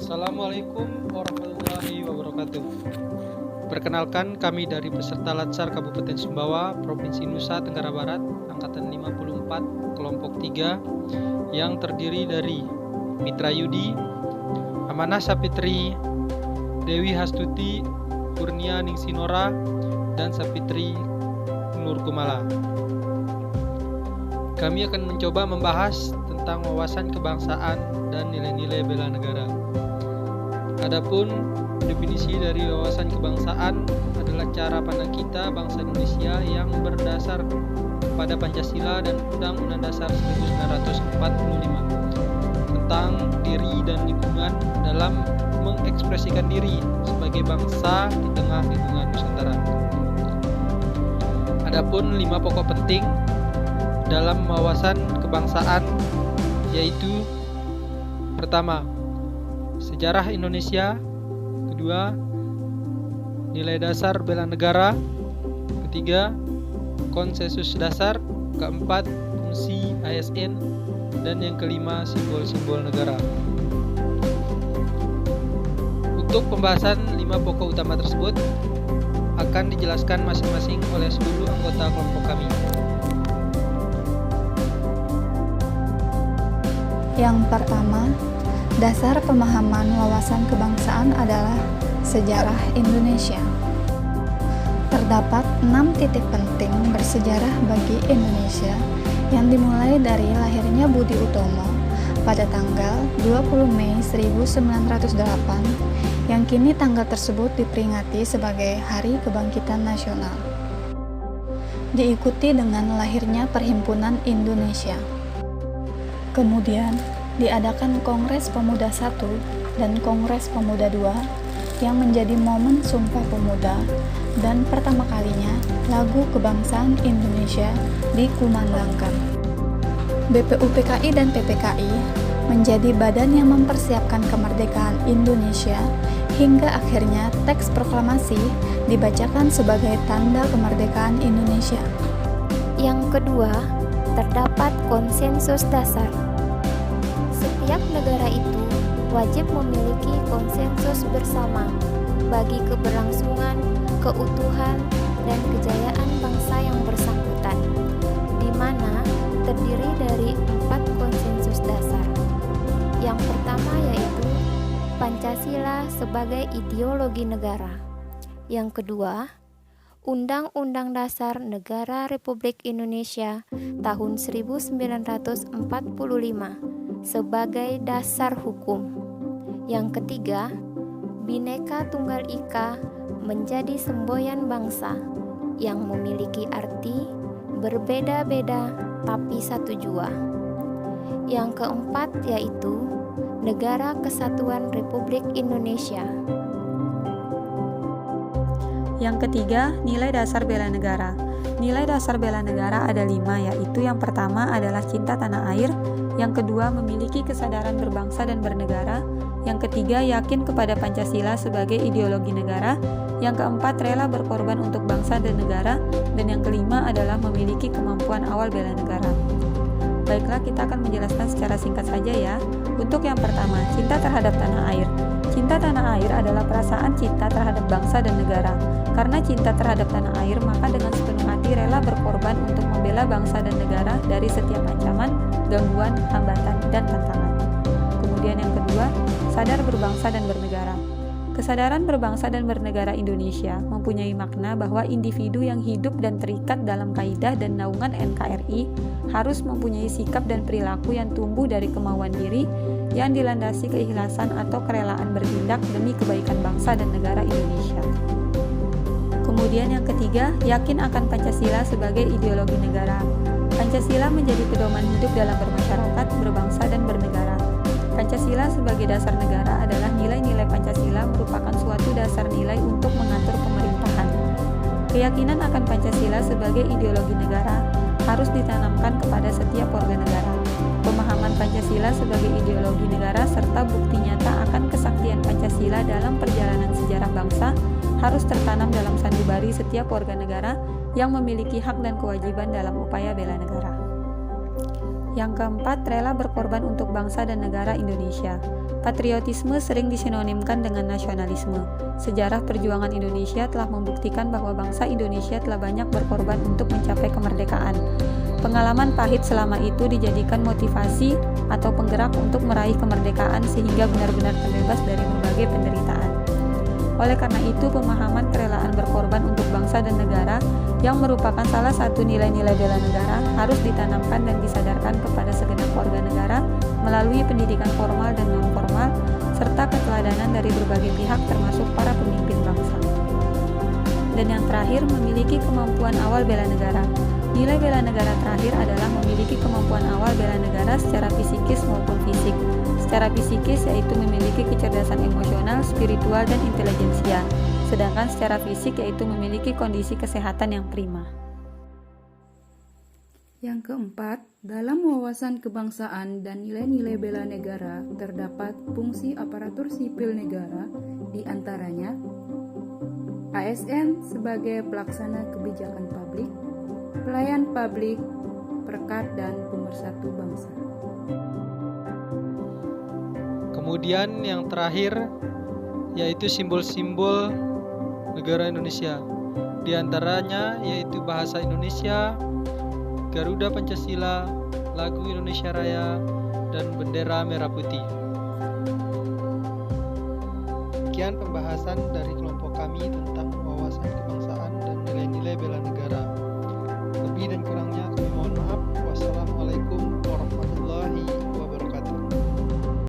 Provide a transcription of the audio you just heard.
Assalamualaikum warahmatullahi wabarakatuh. Perkenalkan, kami dari peserta Latsar Kabupaten Sumbawa, Provinsi Nusa Tenggara Barat, Angkatan 54, Kelompok 3, yang terdiri dari Mitra Yudi, Amanah Sapitri, Dewi Hastuti, Kurnia Ningsinora, dan Sapitri Nur Kumala. Kami akan mencoba membahas tentang wawasan kebangsaan dan nilai-nilai bela negara. Adapun definisi dari wawasan kebangsaan adalah cara pandang kita bangsa Indonesia yang berdasar pada Pancasila dan Undang-Undang Dasar 1945 tentang diri dan lingkungan dalam mengekspresikan diri sebagai bangsa di tengah lingkungan Nusantara. Adapun 5 pokok penting dalam wawasan kebangsaan yaitu: pertama, sejarah Indonesia; kedua, nilai dasar bela negara; ketiga, konsensus dasar; keempat, fungsi ASN; dan yang kelima, simbol-simbol negara. Untuk pembahasan 5 pokok utama tersebut akan dijelaskan masing-masing oleh seluruh anggota kelompok kami. Yang pertama, dasar pemahaman wawasan kebangsaan adalah sejarah Indonesia. Terdapat 6 titik penting bersejarah bagi Indonesia yang dimulai dari lahirnya Budi Utomo pada tanggal 20 Mei 1908, yang kini tanggal tersebut diperingati sebagai Hari Kebangkitan Nasional. Diikuti dengan lahirnya Perhimpunan Indonesia. Kemudian diadakan Kongres Pemuda I dan Kongres Pemuda II yang menjadi momen Sumpah Pemuda, dan pertama kalinya lagu kebangsaan Indonesia dikumandangkan. BPUPKI dan PPKI menjadi badan yang mempersiapkan kemerdekaan Indonesia hingga akhirnya teks proklamasi dibacakan sebagai tanda kemerdekaan Indonesia. Yang kedua, terdapat konsensus dasar. Setiap negara itu wajib memiliki konsensus bersama bagi keberlangsungan, keutuhan, dan kejayaan bangsa yang bersangkutan, di mana terdiri dari 4 konsensus dasar. Yang pertama yaitu Pancasila sebagai ideologi negara. Yang kedua, Undang-Undang Dasar Negara Republik Indonesia tahun 1945 sebagai dasar hukum. Yang ketiga, Bhinneka Tunggal Ika menjadi semboyan bangsa yang memiliki arti berbeda-beda tapi satu jua. Yang keempat yaitu Negara Kesatuan Republik Indonesia. Yang ketiga, nilai dasar bela negara. Nilai dasar bela negara ada 5, yaitu yang pertama adalah cinta tanah air, yang kedua memiliki kesadaran berbangsa dan bernegara, yang ketiga yakin kepada Pancasila sebagai ideologi negara, yang keempat rela berkorban untuk bangsa dan negara, dan yang kelima adalah memiliki kemampuan awal bela negara. Baiklah, kita akan menjelaskan secara singkat saja ya. Untuk yang pertama, cinta terhadap tanah air. Cinta tanah air adalah perasaan cinta terhadap bangsa dan negara. Karena cinta terhadap tanah air, maka dengan sepenuh hati rela berkorban untuk membela bangsa dan negara dari setiap ancaman, gangguan, hambatan, dan tantangan. Kemudian yang kedua, sadar berbangsa dan bernegara. Kesadaran berbangsa dan bernegara Indonesia mempunyai makna bahwa individu yang hidup dan terikat dalam kaidah dan naungan NKRI harus mempunyai sikap dan perilaku yang tumbuh dari kemauan diri yang dilandasi keikhlasan atau kerelaan bertindak demi kebaikan bangsa dan negara Indonesia. Kemudian yang ketiga, yakin akan Pancasila sebagai ideologi negara. Pancasila menjadi pedoman hidup dalam bermasyarakat, berbangsa, dan bernegara. Pancasila sebagai dasar negara adalah nilai-nilai Pancasila merupakan suatu dasar nilai untuk mengatur pemerintahan. Keyakinan akan Pancasila sebagai ideologi negara harus ditanamkan kepada setiap warga negara. Pemahaman Pancasila sebagai ideologi negara serta bukti nyata akan kesaktian Pancasila dalam perjalanan sejarah bangsa harus tertanam dalam sanubari setiap warga negara yang memiliki hak dan kewajiban dalam upaya bela negara. Yang keempat, rela berkorban untuk bangsa dan negara Indonesia. Patriotisme sering disinonimkan dengan nasionalisme. Sejarah perjuangan Indonesia telah membuktikan bahwa bangsa Indonesia telah banyak berkorban untuk mencapai kemerdekaan. Pengalaman pahit selama itu dijadikan motivasi atau penggerak untuk meraih kemerdekaan sehingga benar-benar terbebas dari berbagai penderitaan. Oleh karena itu, pemahaman kerelaan berkorban untuk bangsa dan negara yang merupakan salah satu nilai-nilai bela negara harus ditanamkan dan disadarkan kepada segenap warga negara melalui pendidikan formal dan non-formal, serta keteladanan dari berbagai pihak termasuk para pemimpin bangsa. Dan yang terakhir, memiliki kemampuan awal bela negara. Nilai bela negara terakhir adalah memiliki kemampuan awal bela negara secara psikis maupun fisik. Secara psikis yaitu memiliki kecerdasan emosional, spiritual, dan intelijensia. Sedangkan secara fisik yaitu memiliki kondisi kesehatan yang prima. Yang keempat, dalam wawasan kebangsaan dan nilai-nilai bela negara terdapat fungsi aparatur sipil negara, di antaranya ASN sebagai pelaksana kebijakan publik, pelayan publik, perekat dan pemersatu bangsa. Kemudian yang terakhir yaitu simbol-simbol negara Indonesia. Di antaranya yaitu bahasa Indonesia, Garuda Pancasila, lagu Indonesia Raya, dan bendera merah putih. Sekian pembahasan dari kelompok kami tentang wawasan kebangsaan dan nilai-nilai bela negara. Lebih dan kurangnya kami mohon maaf. Wassalamualaikum warahmatullahi wabarakatuh.